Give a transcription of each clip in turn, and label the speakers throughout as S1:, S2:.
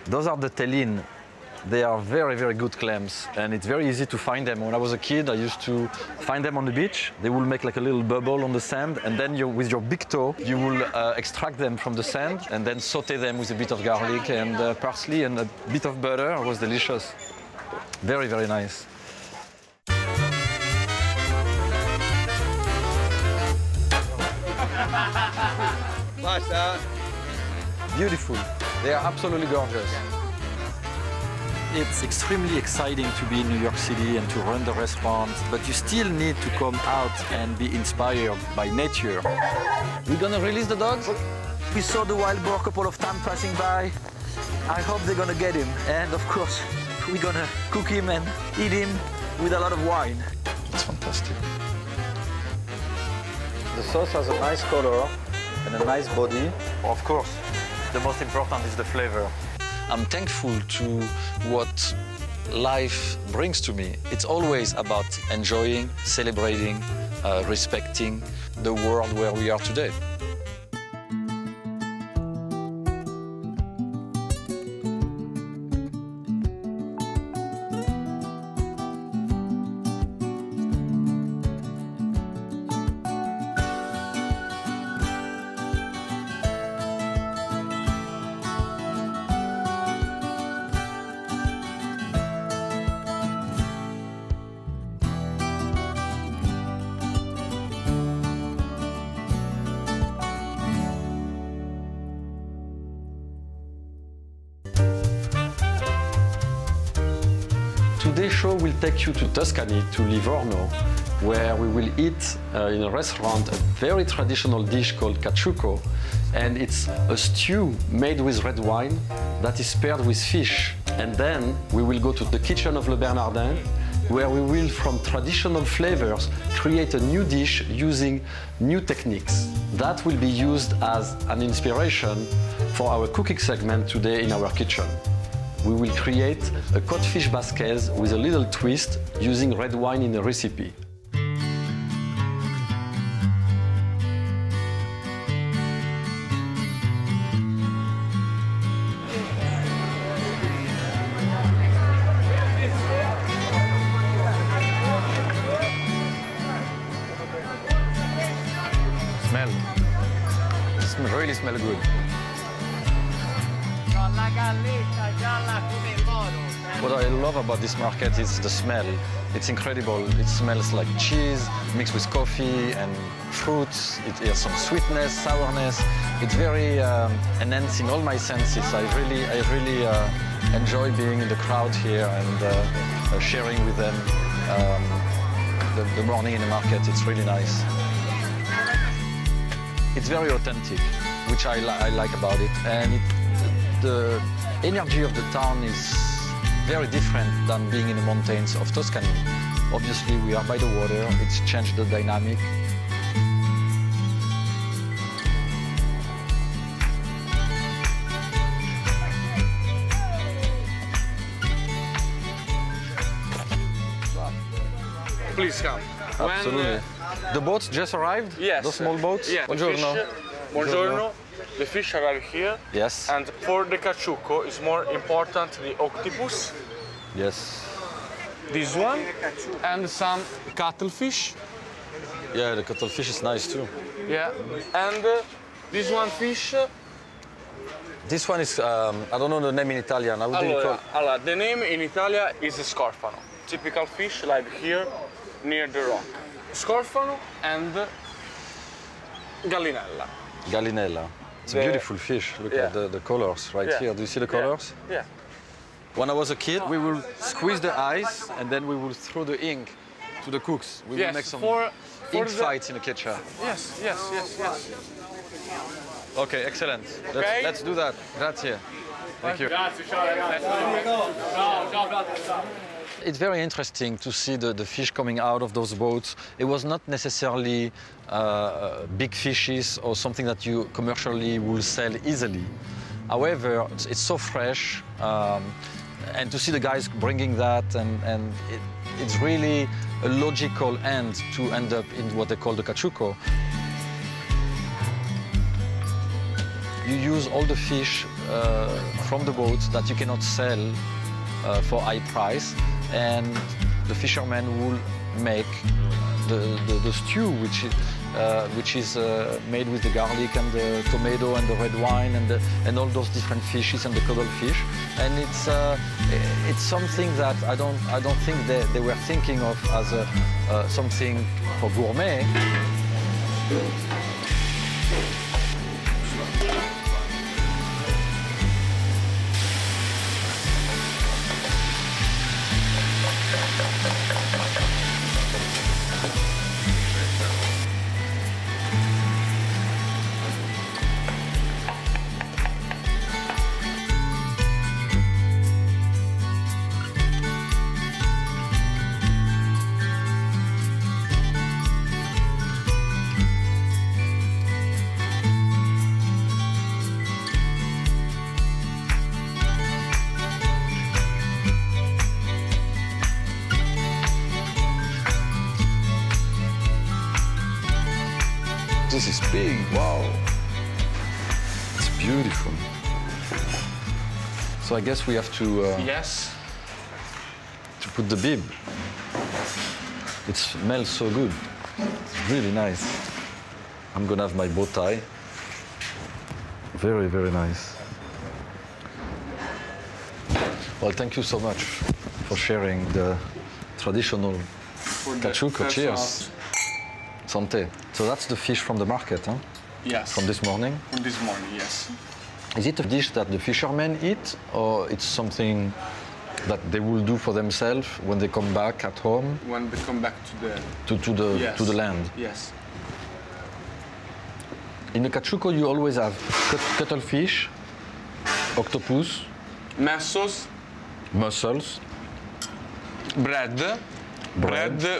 S1: Those are the tellin. They are very, very good clams, and it's very easy to find them. When I was a kid, I used to find them on the beach. They will make like a little bubble on the sand, and then with your big toe, you will extract them from the sand and then saute them with a bit of garlic and parsley and a bit of butter. It was delicious. Very, very nice. Beautiful. They are absolutely gorgeous. It's extremely exciting to be in New York City and to run the restaurant, but you still need to come out and be inspired by nature. We're gonna release the dogs? We saw the wild boar a couple of times passing by. I hope they're gonna get him. And of course, we're gonna cook him and eat him with a lot of wine. It's fantastic. The sauce has a nice color and a nice body. Of course, the most important is the flavor. I'm thankful to what life brings to me. It's always about enjoying, celebrating, respecting the world where we are today. Today's show will take you to Tuscany, to Livorno, where we will eat in a restaurant a very traditional dish called cacciucco. And it's a stew made with red wine that is paired with fish. And then we will go to the kitchen of Le Bernardin, where we will, from traditional flavors, create a new dish using new techniques. That will be used as an inspiration for our cooking segment today in our kitchen. We will create a codfish Basquaise with a little twist using red wine in a recipe. Smell. It really smells good. What I love about this market is the smell. It's incredible. It smells like cheese mixed with coffee and fruits. It has some sweetness, sourness. It's very enhancing all my senses. I really enjoy being in the crowd here and sharing with them the morning in the market. It's really nice. It's very authentic, which I like about it. And the energy of the town is very different than being in the mountains of Tuscany. Obviously, we are by the water. It's changed the dynamic.
S2: Please come.
S1: Absolutely. The boats just arrived?
S2: Yes.
S1: Those small boats?
S2: Yeah.
S1: Buongiorno.
S2: Buongiorno. The fish arrive here.
S1: Yes.
S2: And for the cacciucco, it's more important the octopus.
S1: Yes.
S2: This one. And some cuttlefish.
S1: Yeah, the cuttlefish is nice too.
S2: Yeah. And this one fish.
S1: This one is, I don't know the name in Italian. How do you call it?
S2: Allora, the name in Italia is scorfano. Typical fish like here near the rock. Scorfano and gallinella.
S1: Gallinella. It's a beautiful fish. Look at the colors right here. Do you see the colors?
S2: Yeah.
S1: When I was a kid, we will squeeze the ice and then we will throw the ink to the cooks. We will make some ink fights in the kitchen.
S2: Yes.
S1: Okay, excellent. Let's do that. Grazie. Thank you. It's very interesting to see the fish coming out of those boats. It was not necessarily big fishes or something that you commercially will sell easily. However, it's so fresh, and to see the guys bringing that, and it's really a logical end to end up in what they call the cacciucco. You use all the fish from the boat that you cannot sell for high price, and the fisherman will make the stew, which is made with the garlic and the tomato and the red wine and all those different fishes and the cuttlefish. And it's something that I don't think they were thinking of as something for gourmet. This is big, wow. It's beautiful. So I guess we have to...
S2: yes.
S1: To put the bib. It smells so good. It's really nice. I'm gonna have my bow tie. Very, very nice. Well, thank you so much for sharing the traditional cacciucco. Cheers. Santé. So that's the fish from the market, huh?
S2: Yes.
S1: From this morning?
S2: From this morning, yes.
S1: Is it a dish that the fishermen eat, or it's something that they will do for themselves when they come back at home?
S2: When they come back to
S1: the land?
S2: Yes.
S1: In the cacciucco, you always have cuttlefish, octopus,
S2: mussels, bread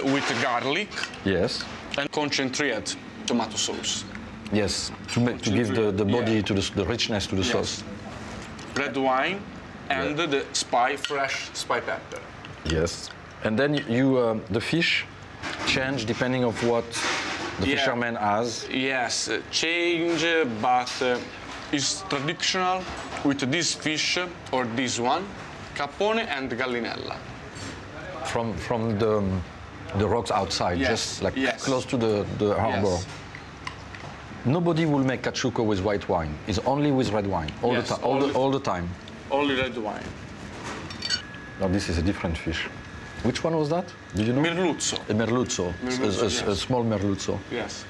S2: with garlic,
S1: yes,
S2: and concentrated tomato sauce.
S1: Yes, to give the body, to the richness to the sauce.
S2: Red wine and the fresh spy pepper.
S1: Yes, and then the fish change depending of what the fisherman has.
S2: Yes, change, but it's traditional with this fish or this one, capone and gallinella.
S1: From the rocks outside, just like close to the harbor.
S2: Yes.
S1: Nobody will make cacciucco with white wine. It's only with red wine, all the time.
S2: Only red wine.
S1: Now this is a different fish. Which one was that? Did you know?
S2: Merluzzo.
S1: A merluzzo. A small merluzzo.
S2: Yes.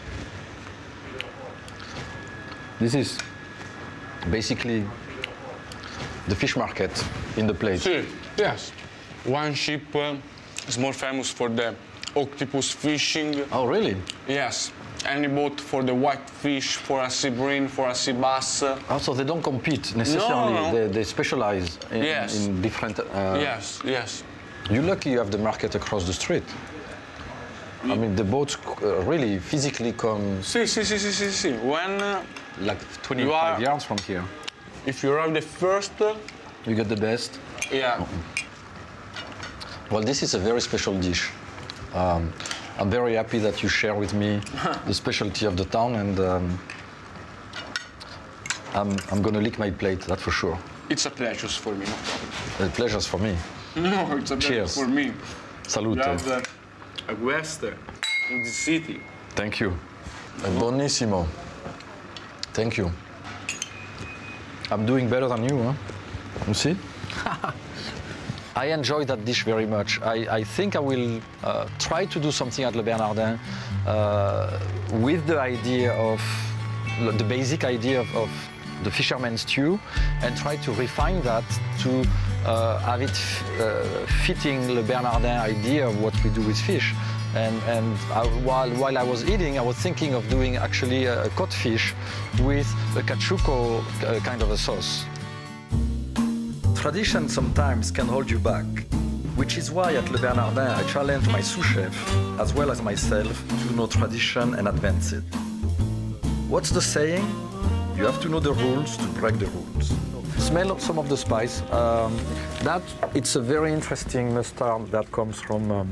S1: This is basically the fish market in the plate.
S2: Sí. Yes. One ship is more famous for the octopus fishing.
S1: Oh, really?
S2: Yes. Any boat for the white fish, for a sea bream, for a sea bass.
S1: Oh, so they don't compete necessarily.
S2: No.
S1: They specialize in different...
S2: Yes, yes.
S1: You're lucky you have the market across the street. I mean, the boats really physically come...
S2: Si. When...
S1: like 25 yards from here.
S2: If you arrive the first...
S1: You get the best.
S2: Yeah.
S1: Oh. Well, this is a very special dish. I'm very happy that you share with me the specialty of the town, and I'm going to lick my plate, that's for sure.
S2: It's a pleasure for me, no problem.
S1: A pleasure for me.
S2: No, it's a pleasure for me.
S1: Salute.
S2: You have a guest in the city.
S1: Thank you. Buonissimo. Thank you. I'm doing better than you, huh? You see? I enjoy that dish very much. I think I will try to do something at Le Bernardin with the idea of, the basic idea of the fisherman stew, and try to refine that to have it fitting Le Bernardin idea of what we do with fish. And while I was eating, I was thinking of doing actually a codfish with a cacciucco kind of a sauce. Tradition sometimes can hold you back, which is why at Le Bernardin I challenge my sous chef, as well as myself, to know tradition and advance it. What's the saying? You have to know the rules to break the rules. Smell some of the spice. It's a very interesting mustard that comes from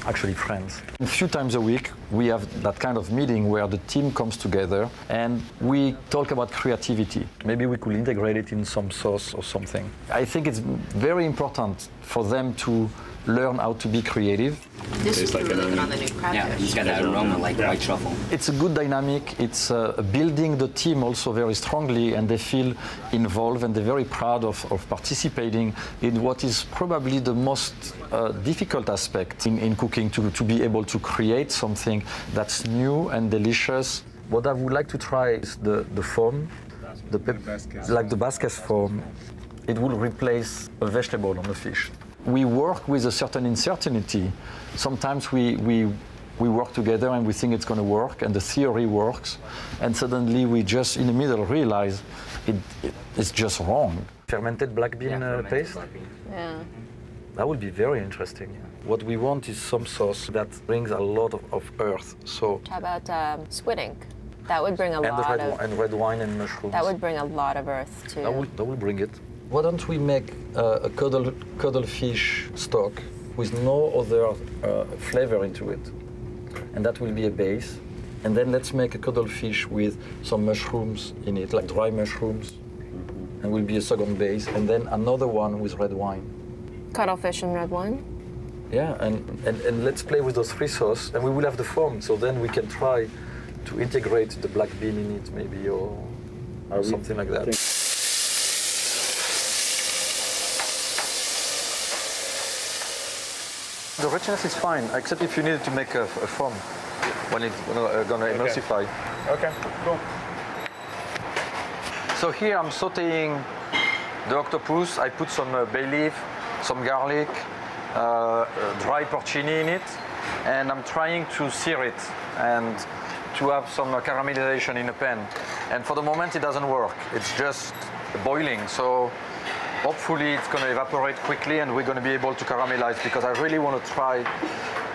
S3: actually friends. A few times a week, we have that kind of meeting where the team comes together and we talk about creativity. Maybe we could integrate it in some sauce or something. I think it's very important for them to learn how to be creative.
S4: This is really good on the new crab dish.
S5: It's got that aroma like white truffle.
S3: It's a good dynamic. It's building the team also very strongly, and they feel involved and they're very proud of participating in what is probably the most difficult aspect in cooking, to be able to create something that's new and delicious. What I would like to try is the foam, like the Basquaise foam. It will replace a vegetable on the fish. We work with a certain uncertainty. Sometimes we work together and we think it's going to work and the theory works, and suddenly we just in the middle realize it's just wrong. Fermented black bean paste?
S4: Yeah.
S3: That would be very interesting. What we want is some sauce that brings a lot of earth. So
S4: How about squid ink? That would bring a lot of...
S3: And red wine and mushrooms.
S4: That would bring a lot of earth too.
S3: That will bring it. Why don't we make a cuttlefish stock with no other flavor into it? And that will be a base. And then let's make a cuttlefish with some mushrooms in it, like dry mushrooms. And will be a second base. And then another one with red wine.
S4: Cuttlefish and red wine?
S3: Yeah, and let's play with those three sauces. And we will have the foam, so then we can try to integrate the black bean in it, maybe, or something like that. The richness is fine, except if you need to make a foam when it's going to emulsify.
S2: Okay, cool.
S3: So here I'm sautéing the octopus. I put some bay leaf, some garlic, dry porcini in it, and I'm trying to sear it and to have some caramelization in a pan. And for the moment it doesn't work. It's just boiling. So hopefully it's going to evaporate quickly and we're going to be able to caramelize, because I really want to try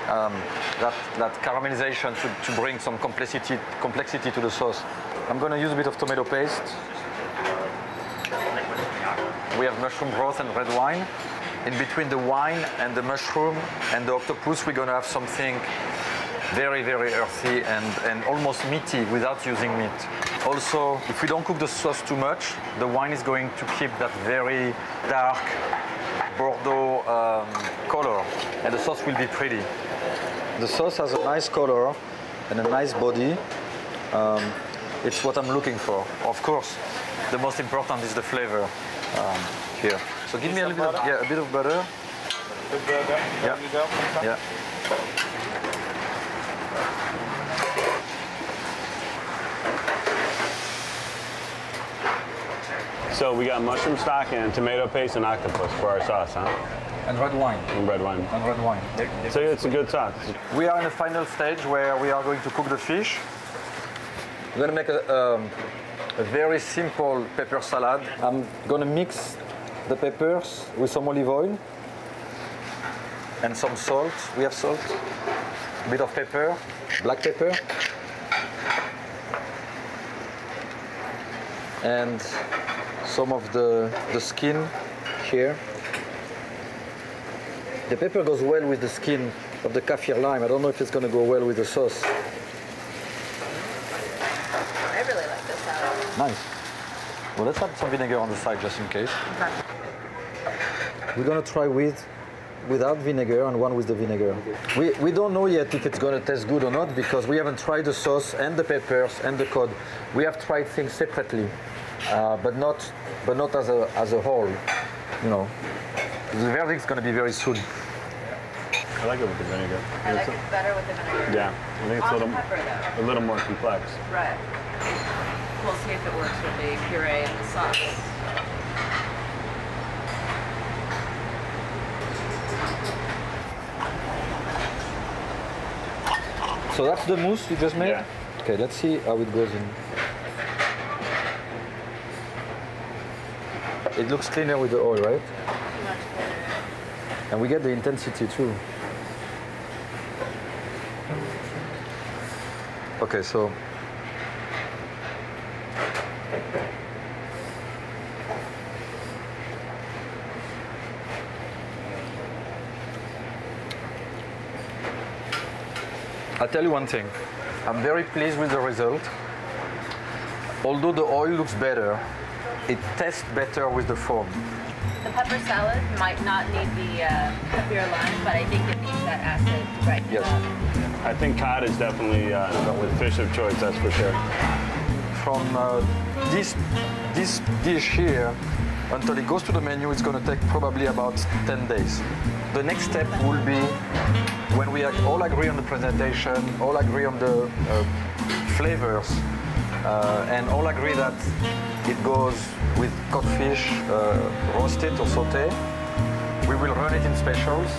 S3: that caramelization to bring some complexity to the sauce. I'm going to use a bit of tomato paste. We have mushroom broth and red wine. In between the wine and the mushroom and the octopus, we're going to have something very, very earthy and almost meaty without using meat. Also, if we don't cook the sauce too much, the wine is going to keep that very dark Bordeaux color, and the sauce will be pretty. The sauce has a nice color and a nice body. It's what I'm looking for. Of course, the most important is the flavor here. So give me a little bit of, a bit of butter. Yeah. Yeah.
S2: So we got mushroom stock and tomato paste and octopus for our sauce, huh?
S3: And red wine.
S2: And red wine.
S3: And red wine.
S2: So it's a good sauce.
S3: We are in the final stage where we are going to cook the fish. We're going to make a very simple pepper salad. I'm going to mix the peppers with some olive oil and some salt. We have salt, a bit of pepper, black pepper, and some of the skin here. The pepper goes well with the skin of the kaffir lime. I don't know if it's going to go well with the sauce.
S4: I really like this salad.
S3: Nice. Well, let's add some vinegar on the side just in case.
S4: Okay.
S3: We're going to try without vinegar and one with the vinegar. We don't know yet if it's going to taste good or not, because we haven't tried the sauce and the peppers and the cod. We have tried things separately, but not as a whole. You know, the verdict's going to be very soon.
S2: I like it with the vinegar.
S4: I like it better with the vinegar.
S2: Yeah, I think it's a little more complex.
S4: Right. We'll see if it works with the puree and the sauce.
S3: So that's the mousse you just made?
S2: Yeah.
S3: Okay, let's see how it goes in. It looks cleaner with the oil, right?
S4: Much better.
S3: And we get the intensity too. Okay, so I'll tell you one thing. I'm very pleased with the result. Although the oil looks better, it tastes better with the foam.
S4: The pepper salad might not need the peppier lime, but I think it needs that acid to brighten it
S3: Yes.
S4: up.
S6: I think cod is definitely the fish of choice, that's for sure.
S3: From this dish here until it goes to the menu, it's going to take probably about 10 days. The next step will be when we all agree on the presentation, all agree on the flavors, and all agree that it goes with codfish, roasted or sauté. We will run it in specials.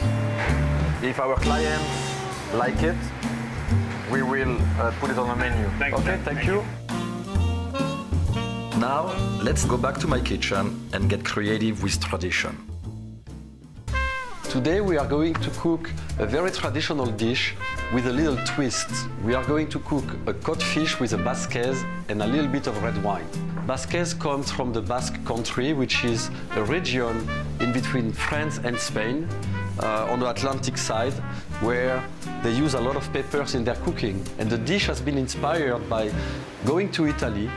S3: If our clients like it, we will put it on the menu.
S6: Thanks,
S3: okay,
S6: man.
S3: thank you. Now, let's go back to my kitchen and get creative with tradition.
S1: Today we are going to cook a very traditional dish with a little twist. We are going to cook a codfish with a Basquaise and a little bit of red wine. Basquaise comes from the Basque country, which is a region in between France and Spain, on the Atlantic side, where they use a lot of peppers in their cooking. And the dish has been inspired by going to Italy,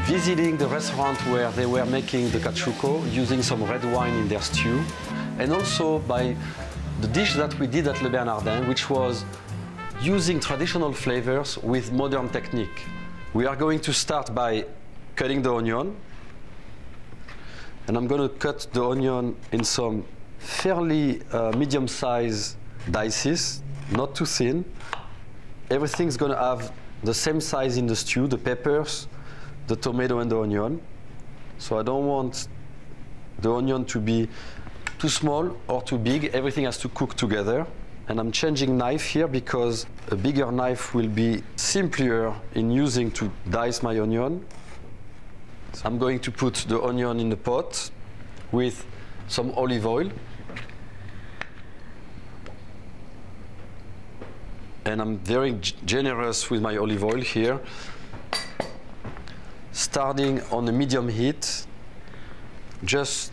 S1: visiting the restaurant where they were making the cacciucco, using some red wine in their stew, and also by the dish that we did at Le Bernardin, which was using traditional flavors with modern technique. We are going to start by cutting the onion, and I'm going to cut the onion in some fairly medium-sized dices, not too thin. Everything's going to have the same size in the stew, the peppers, the tomato and the onion. So I don't want the onion to be too small or too big. Everything has to cook together. And I'm changing knife here because a bigger knife will be simpler in using to dice my onion. So I'm going to put the onion in the pot with some olive oil. And I'm very generous with my olive oil here. Starting on a medium heat, just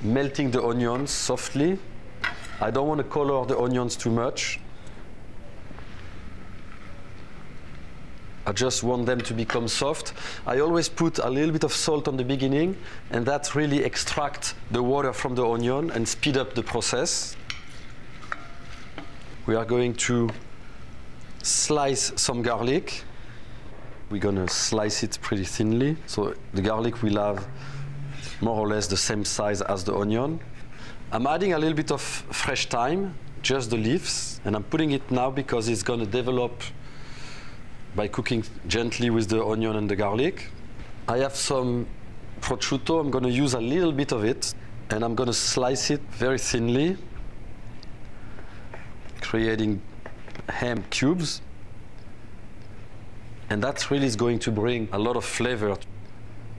S1: melting the onions softly. I don't want to color the onions too much. I just want them to become soft. I always put a little bit of salt on the beginning, and that really extracts the water from the onion and speed up the process. We are going to slice some garlic. We're going to slice it pretty thinly. So the garlic will have more or less the same size as the onion. I'm adding a little bit of fresh thyme, just the leaves, and I'm putting it now because it's going to develop by cooking gently with the onion and the garlic. I have some prosciutto. I'm going to use a little bit of it, and I'm going to slice it very thinly, creating ham cubes. And that really is going to bring a lot of flavor.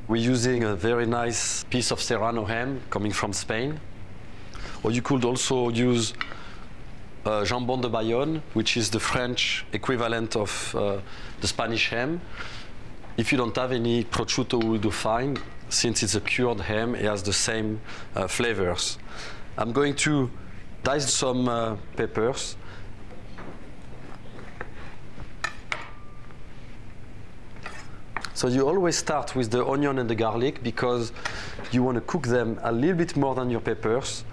S1: We're using a very nice piece of Serrano ham coming from Spain. Or you could also use jambon de Bayonne, which is the French equivalent of the Spanish ham. If you don't have any, prosciutto will do fine. Since it's a cured ham, it has the same flavors. I'm going to dice some peppers. So you always start with the onion and the garlic because you want to cook them a little bit more than your peppers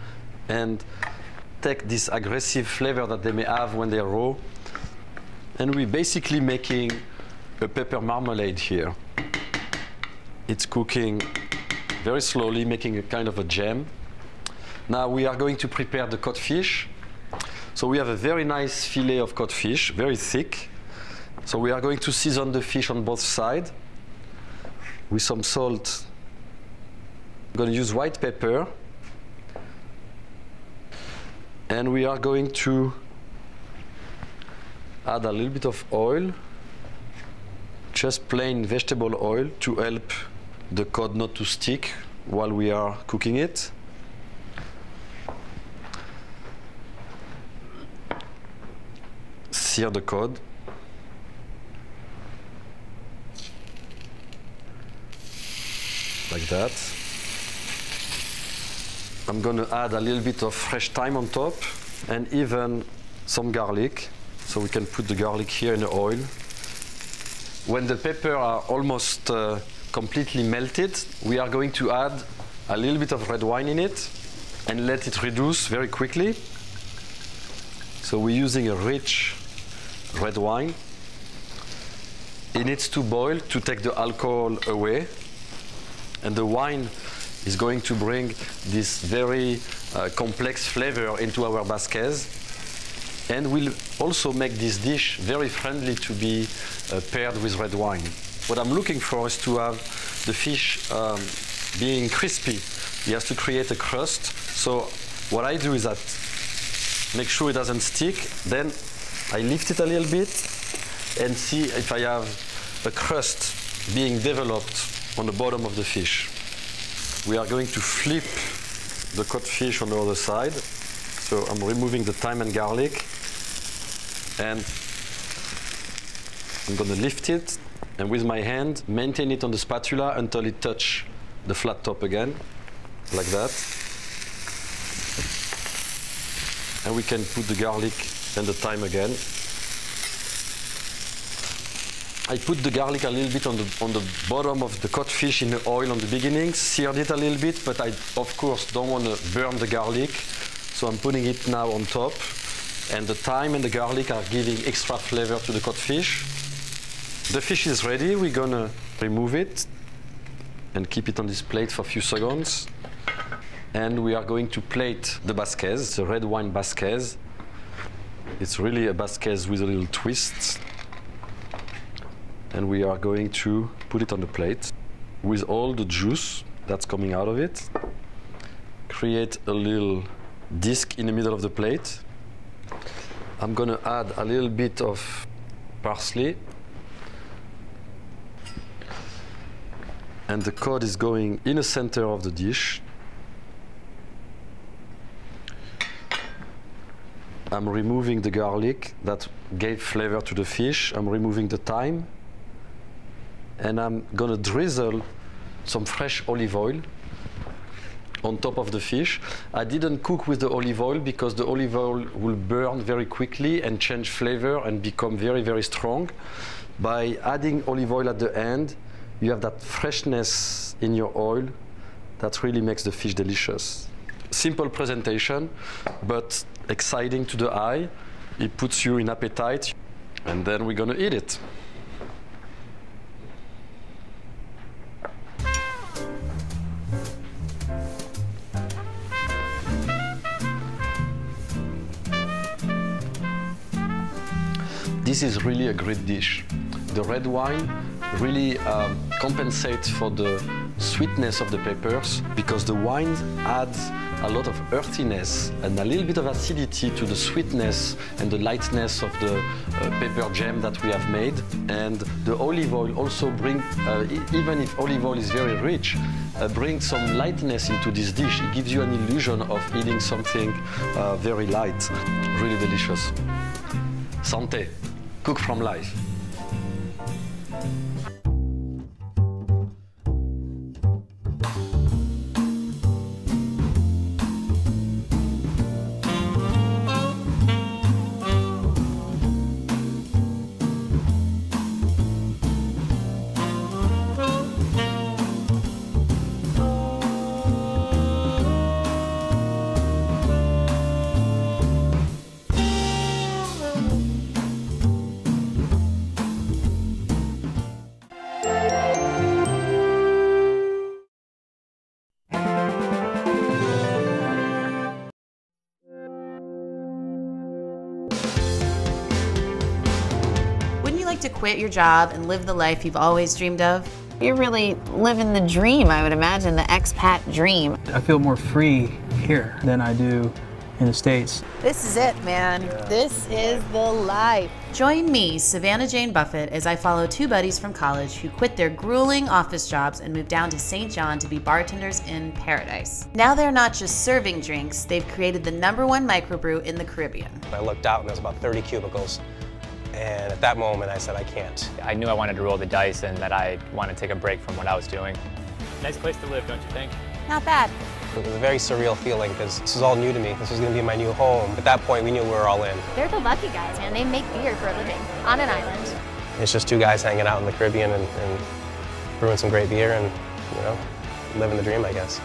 S1: and take this aggressive flavor that they may have when they're raw. And we're basically making a pepper marmalade here. It's cooking very slowly, making a kind of a jam. Now we are going to prepare the codfish. So we have a very nice fillet of codfish, very thick. So we are going to season the fish on both sides with some salt. I'm going to use white pepper. And we are going to add a little bit of oil, just plain vegetable oil to help the cod not to stick while we are cooking it. Sear the cod. Like that. I'm going to add a little bit of fresh thyme on top and even some garlic. So we can put the garlic here in the oil. When the peppers are almost completely melted, we are going to add a little bit of red wine in it and let it reduce very quickly. So we're using a rich red wine. It needs to boil to take the alcohol away. And the wine is going to bring this very complex flavor into our Basquaise. And will also make this dish very friendly to be paired with red wine. What I'm looking for is to have the fish being crispy. It has to create a crust. So what I do is that make sure it doesn't stick. Then I lift it a little bit and see if I have a crust being developed on the bottom of the fish. We are going to flip the codfish on the other side. So I'm removing the thyme and garlic, and I'm going to lift it, and with my hand maintain it on the spatula until it touches the flat top again, like that. And we can put the garlic and the thyme again. I put the garlic a little bit on the bottom of the codfish in the oil on the beginning, seared it a little bit, but I, of course, don't want to burn the garlic. So I'm putting it now on top. And the thyme and the garlic are giving extra flavor to the codfish. The fish is ready. We're going to remove it and keep it on this plate for a few seconds. And we are going to plate the Basquaise, the red wine Basquaise. It's really a Basquaise with a little twist. And we are going to put it on the plate with all the juice that's coming out of it. Create a little disc in the middle of the plate. I'm going to add a little bit of parsley. And the cod is going in the center of the dish. I'm removing the garlic that gave flavor to the fish. I'm removing the thyme. And I'm going to drizzle some fresh olive oil on top of the fish. I didn't cook with the olive oil because the olive oil will burn very quickly and change flavor and become very, very strong. By adding olive oil at the end, you have that freshness in your oil that really makes the fish delicious. Simple presentation, but exciting to the eye. It puts you in appetite, and then we're going to eat it. This is really a great dish. The red wine really compensates for the sweetness of the peppers because the wine adds a lot of earthiness and a little bit of acidity to the sweetness and the lightness of the pepper jam that we have made. And the olive oil also brings, even if olive oil is very rich, brings some lightness into this dish. It gives you an illusion of eating something very light. Really delicious. Santé. Cook from life.
S7: To quit your job and live the life you've always dreamed of?
S4: You're really living the dream, I would imagine, the expat dream.
S8: I feel more free here than I do in the States.
S4: This is it, man. Yeah. This is the life.
S7: Join me, Savannah Jane Buffett, as I follow two buddies from college who quit their grueling office jobs and moved down to St. John to be bartenders in paradise. Now they're not just serving drinks, they've created the #1 microbrew in the Caribbean.
S9: I looked out and there was about 30 cubicles. And at that moment, I said, I can't.
S10: I knew I wanted to roll the dice and that I wanted to take a break from what I was doing. Nice place to live, don't you think?
S4: Not bad.
S9: It was a very surreal feeling because this was all new to me. This was going to be my new home. At that point, we knew we were all in.
S10: They're the lucky guys, man. They make beer for a living on an island.
S9: It's just two guys hanging out in the Caribbean and brewing some great beer and, you know, living the dream, I guess.